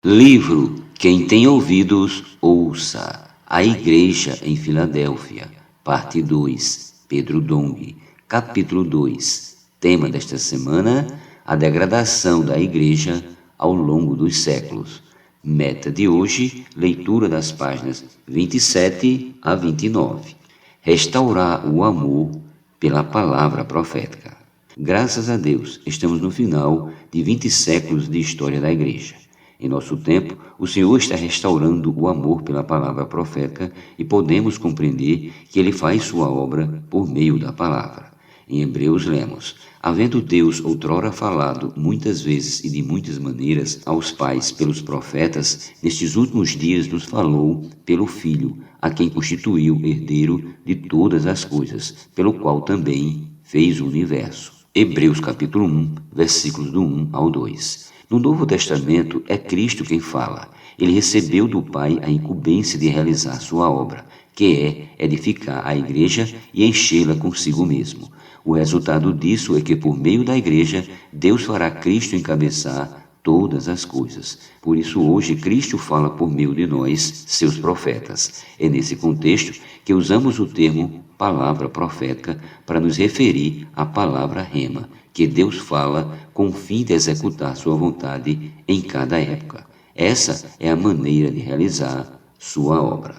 Livro Quem tem ouvidos, ouça. A Igreja em Filadélfia, parte 2, Pedro Dong, capítulo 2. Tema desta semana, a degradação da Igreja ao longo dos séculos. Meta de hoje, leitura das páginas 27 a 29. Restaurar o amor pela palavra profética. Graças a Deus, estamos no final de 20 séculos de história da Igreja. Em nosso tempo, o Senhor está restaurando o amor pela palavra profética e podemos compreender que Ele faz sua obra por meio da palavra. Em Hebreus lemos: havendo Deus outrora falado muitas vezes e de muitas maneiras aos pais pelos profetas, nestes últimos dias nos falou pelo Filho, a quem constituiu herdeiro de todas as coisas, pelo qual também fez o universo. Hebreus capítulo 1, versículos do 1 ao 2. No Novo Testamento é Cristo quem fala. Ele recebeu do Pai a incumbência de realizar sua obra, que é edificar a Igreja e enchê-la consigo mesmo. O resultado disso é que, por meio da Igreja, Deus fará Cristo encabeçar todas as coisas. Por isso, hoje, Cristo fala por meio de nós, seus profetas. É nesse contexto que usamos o termo palavra profética para nos referir à palavra rema, que Deus fala com o fim de executar sua vontade em cada época. Essa é a maneira de realizar sua obra.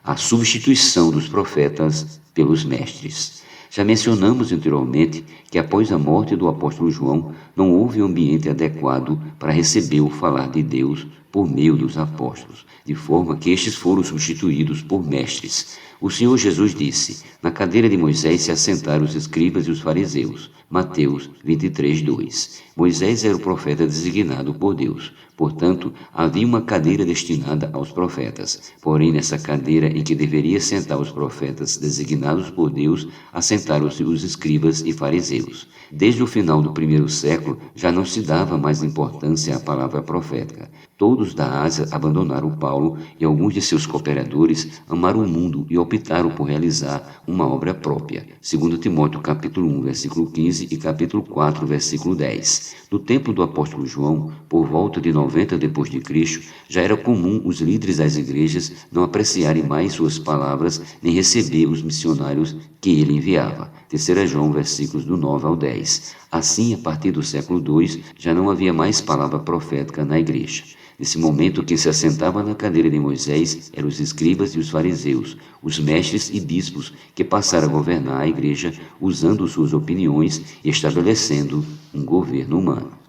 A substituição dos profetas pelos mestres. Já mencionamos anteriormente que após a morte do apóstolo João, não houve um ambiente adequado para receber o falar de Deus por meio dos apóstolos, de forma que estes foram substituídos por mestres. O Senhor Jesus disse: na cadeira de Moisés se assentaram os escribas e os fariseus. Mateus 23, 2. Moisés era o profeta designado por Deus. Portanto, havia uma cadeira destinada aos profetas. Porém, nessa cadeira em que deveria sentar os profetas designados por Deus, assentaram-se os escribas e fariseus. Desde o final do primeiro século, já não se dava mais importância à palavra profética. Todos da Ásia abandonaram Paulo e alguns de seus cooperadores amaram o mundo e optaram por realizar uma obra própria. 2 Timóteo capítulo 1, versículo 15 e capítulo 4, versículo 10. No tempo do apóstolo João, por volta de 90 depois de Cristo, já era comum os líderes das igrejas não apreciarem mais suas palavras nem receber os missionários que ele enviava. 3 João, versículos do 9 ao 10. Assim, a partir do século II, já não havia mais palavra profética na igreja. Nesse momento, quem se assentava na cadeira de Moisés eram os escribas e os fariseus, os mestres e bispos que passaram a governar a igreja usando suas opiniões e estabelecendo um governo humano.